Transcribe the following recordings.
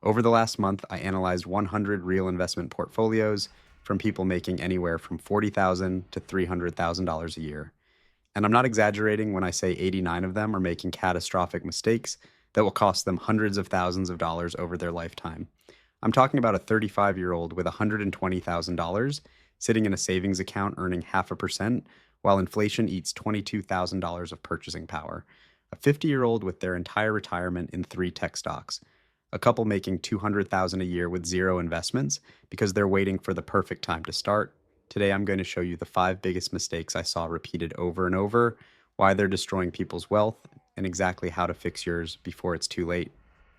Over the last month, I analyzed 100 real investment portfolios from people making anywhere from $40,000 to $300,000 a year. And I'm not exaggerating when I say 89 of them are making catastrophic mistakes that will cost them hundreds of thousands of dollars over their lifetime. I'm talking about a 35-year-old with $120,000 sitting in a savings account earning 0.5%, while inflation eats $22,000 of purchasing power. A 50-year-old with their entire retirement in 3 tech stocks. A couple making $200,000 a year with zero investments because they're waiting for the perfect time to start. Today, I'm going to show you the 5 biggest mistakes I saw repeated over and over, why they're destroying people's wealth, and exactly how to fix yours before it's too late.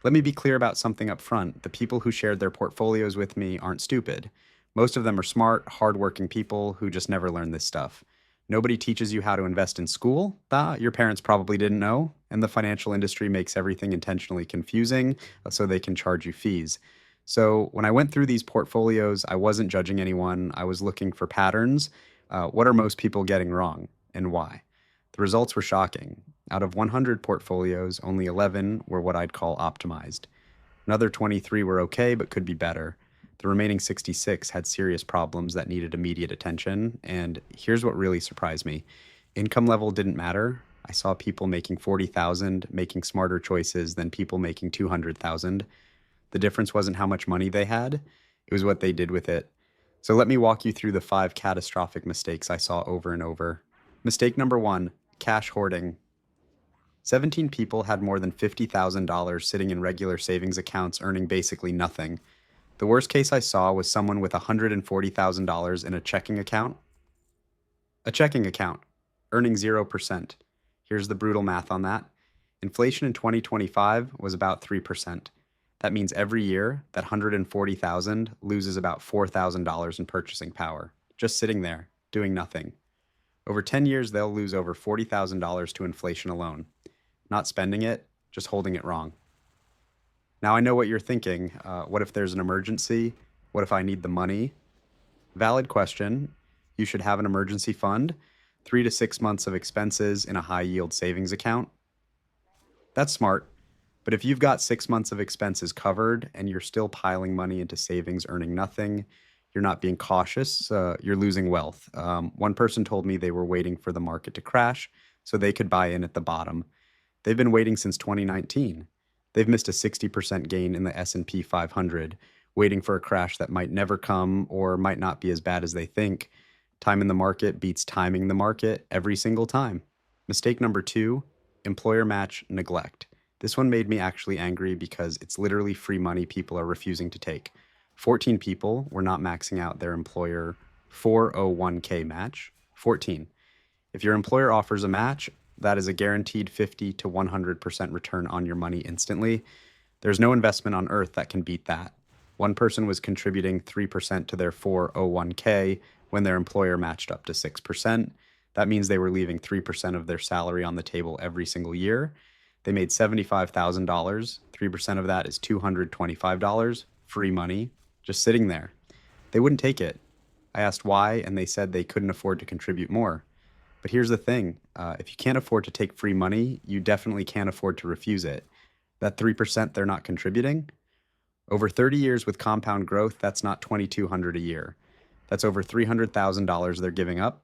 Let me be clear about something up front. The people who shared their portfolios with me aren't stupid. Most of them are smart, hardworking people who just never learn this stuff. Nobody teaches you how to invest in school. Your parents probably didn't know. And the financial industry makes everything intentionally confusing so they can charge you fees. So when I went through these portfolios, I wasn't judging anyone. I was looking for patterns. What are most people getting wrong and why? The results were shocking. Out of 100 portfolios, only 11 were what I'd call optimized. Another 23 were okay, but could be better. The remaining 66 had serious problems that needed immediate attention. And here's what really surprised me. Income level didn't matter. I saw people making 40,000 making smarter choices than people making 200,000. The difference wasn't how much money they had, it was what they did with it. So let me walk you through the 5 catastrophic mistakes I saw over and over. Mistake number 1, cash hoarding. 17 people had more than $50,000 sitting in regular savings accounts earning basically nothing. The worst case I saw was someone with $140,000 in a checking account. A checking account, earning 0%. Here's the brutal math on that. Inflation in 2025 was about 3%. That means every year, that 140,000 loses about $4,000 in purchasing power, just sitting there, doing nothing. Over 10 years, they'll lose over $40,000 to inflation alone. Not spending it, just holding it wrong. Now I know what you're thinking. What if there's an emergency? What if I need the money? Valid question. You should have an emergency fund, 3 to 6 months of expenses in a high yield savings account. That's smart. But if you've got 6 months of expenses covered and you're still piling money into savings earning nothing, you're not being cautious, you're losing wealth. One person told me they were waiting for the market to crash so they could buy in at the bottom. They've been waiting since 2019. They've missed a 60% gain in the S&P 500, waiting for a crash that might never come or might not be as bad as they think. Time in the market beats timing the market every single time. Mistake number 2, employer match neglect. This one made me actually angry because it's literally free money people are refusing to take. 14 people were not maxing out their employer 401k match. 14. If your employer offers a match, that is a guaranteed 50 to 100% return on your money instantly. There's no investment on earth that can beat that. One person was contributing 3% to their 401k when their employer matched up to 6%. That means they were leaving 3% of their salary on the table every single year. They made $75,000. 3% of that is $225, free money, just sitting there. They wouldn't take it. I asked why, and they said they couldn't afford to contribute more. But here's the thing. If you can't afford to take free money, you definitely can't afford to refuse it. That 3% they're not contributing, over 30 years with compound growth, that's not $2,200 a year. That's over $300,000 they're giving up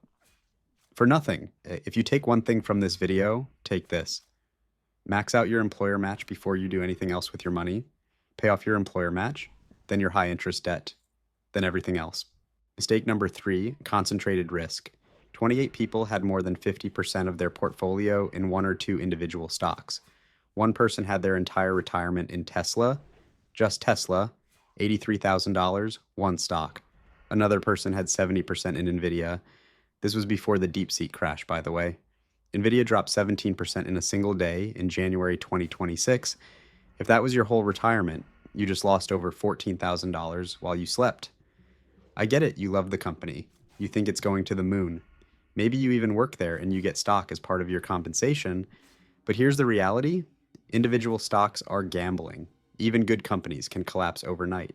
for nothing. If you take one thing from this video, take this. Max out your employer match before you do anything else with your money. Pay off your employer match, then your high interest debt, then everything else. Mistake number 3, concentrated risk. 28 people had more than 50% of their portfolio in 1 or 2 individual stocks. One person had their entire retirement in Tesla, just Tesla, $83,000, one stock. Another person had 70% in Nvidia. This was before the DeepSeek crash, by the way. Nvidia dropped 17% in a single day in January 2026. If that was your whole retirement, you just lost over $14,000 while you slept. I get it, you love the company. You think it's going to the moon. Maybe you even work there and you get stock as part of your compensation. But here's the reality. Individual stocks are gambling. Even good companies can collapse overnight.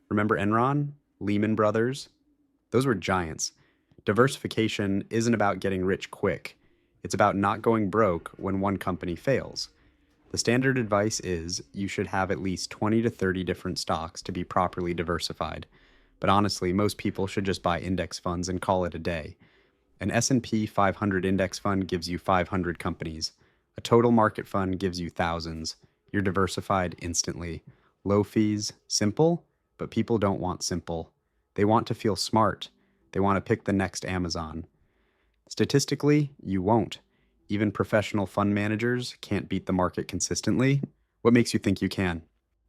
Remember Enron, Lehman Brothers? Those were giants. Diversification isn't about getting rich quick. It's about not going broke when one company fails. The standard advice is you should have at least 20 to 30 different stocks to be properly diversified. But honestly, most people should just buy index funds and call it a day. An S&P 500 index fund gives you 500 companies. A total market fund gives you thousands. You're diversified instantly. Low fees, simple, but people don't want simple. They want to feel smart. They want to pick the next Amazon. Statistically, you won't. Even professional fund managers can't beat the market consistently. What makes you think you can?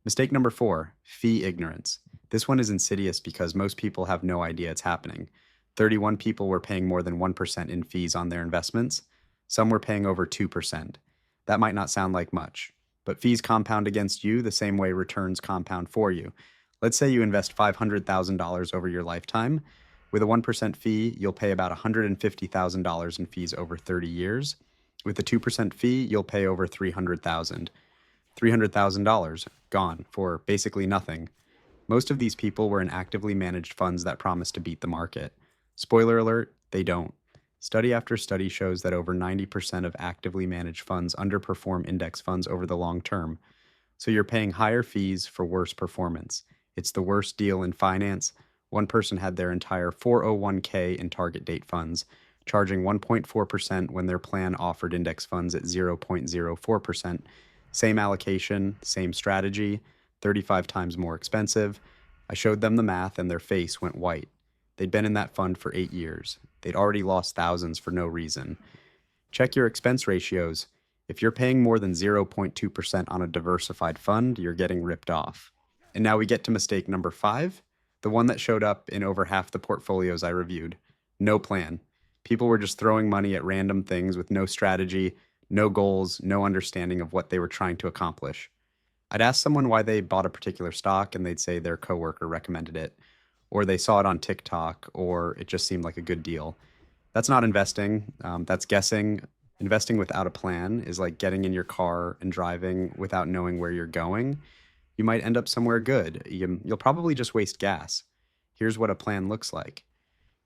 Mistake number 4, fee ignorance. This one is insidious because most people have no idea it's happening. 31 people were paying more than 1% in fees on their investments. Some were paying over 2%. That might not sound like much, but fees compound against you the same way returns compound for you. Let's say you invest $500,000 over your lifetime. With a 1% fee, you'll pay about $150,000 in fees over 30 years. With a 2% fee, you'll pay over $300,000. $300,000 gone for basically nothing. Most of these people were in actively managed funds that promise to beat the market. Spoiler alert, they don't. Study after study shows that over 90% of actively managed funds underperform index funds over the long term. So you're paying higher fees for worse performance. It's the worst deal in finance. One person had their entire 401k in target date funds, charging 1.4% when their plan offered index funds at 0.04%. Same allocation, same strategy, 35 times more expensive. I showed them the math and their face went white. They'd been in that fund for 8 years. They'd already lost thousands for no reason. Check your expense ratios. If you're paying more than 0.2% on a diversified fund, you're getting ripped off. And now we get to mistake number 5, the one that showed up in over half the portfolios I reviewed. No plan. People were just throwing money at random things with no strategy, no goals, no understanding of what they were trying to accomplish. I'd ask someone why they bought a particular stock and they'd say their coworker recommended it, or they saw it on TikTok, or it just seemed like a good deal. That's not investing. That's guessing. Investing without a plan is like getting in your car and driving without knowing where you're going. You might end up somewhere good. You'll probably just waste gas. Here's what a plan looks like.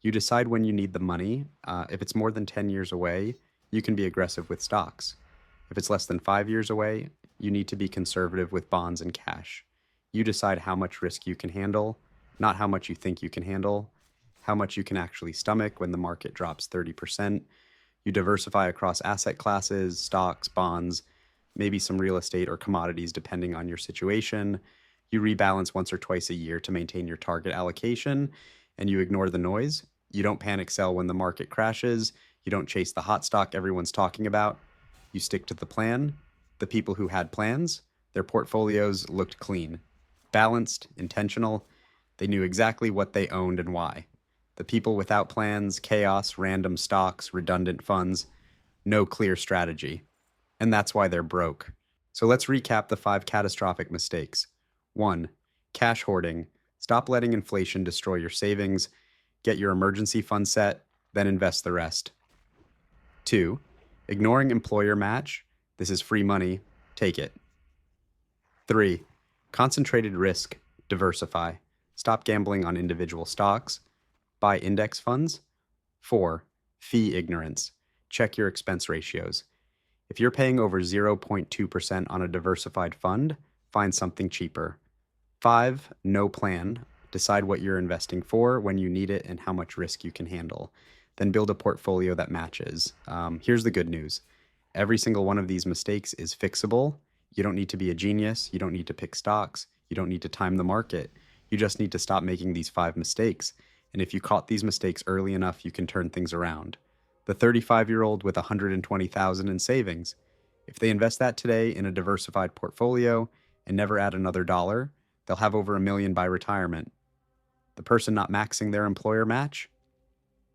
You decide when you need the money. If it's more than 10 years away, you can be aggressive with stocks. If it's less than 5 years away, you need to be conservative with bonds and cash. You decide how much risk you can handle, not how much you think you can handle, how much you can actually stomach when the market drops 30%. You diversify across asset classes, stocks, bonds, maybe some real estate or commodities depending on your situation. You rebalance once or twice a year to maintain your target allocation, and you ignore the noise. You don't panic sell when the market crashes. You don't chase the hot stock everyone's talking about. You stick to the plan. The people who had plans, their portfolios looked clean, balanced, intentional. They knew exactly what they owned and why. The people without plans, chaos, random stocks, redundant funds, no clear strategy. And that's why they're broke. So let's recap the 5 catastrophic mistakes. 1. Cash hoarding. Stop letting inflation destroy your savings. Get your emergency fund set, then invest the rest. 2. Ignoring employer match. This is free money. Take it. 3. Concentrated risk. Diversify. Stop gambling on individual stocks. Buy index funds. 4. Fee ignorance. Check your expense ratios. If you're paying over 0.2% on a diversified fund, find something cheaper. 5. No plan. Decide what you're investing for, when you need it, and how much risk you can handle. Then build a portfolio that matches. Here's the good news. Every single one of these mistakes is fixable. You don't need to be a genius. You don't need to pick stocks. You don't need to time the market. You just need to stop making these 5 mistakes. And if you caught these mistakes early enough, you can turn things around. The 35-year-old with $120,000 in savings, if they invest that today in a diversified portfolio and never add another dollar, they'll have over $1 million by retirement. The person not maxing their employer match,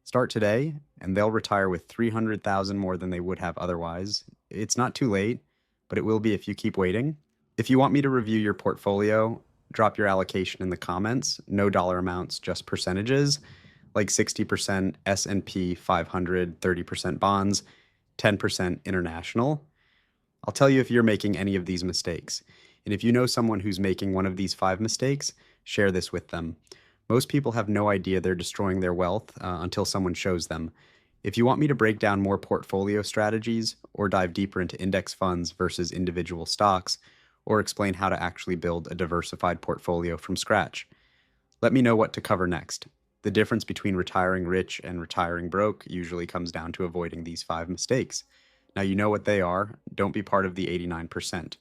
start today and they'll retire with $300,000 more than they would have otherwise. It's not too late, but it will be if you keep waiting. If you want me to review your portfolio, drop your allocation in the comments. No dollar amounts, just percentages, like 60% S&P 500, 30% bonds, 10% international. I'll tell you if you're making any of these mistakes. And if you know someone who's making one of these 5 mistakes, share this with them. Most people have no idea they're destroying their wealth until someone shows them. If you want me to break down more portfolio strategies or dive deeper into index funds versus individual stocks, or explain how to actually build a diversified portfolio from scratch, let me know what to cover next. The difference between retiring rich and retiring broke usually comes down to avoiding these 5 mistakes. Now you know what they are. Don't be part of the 89%.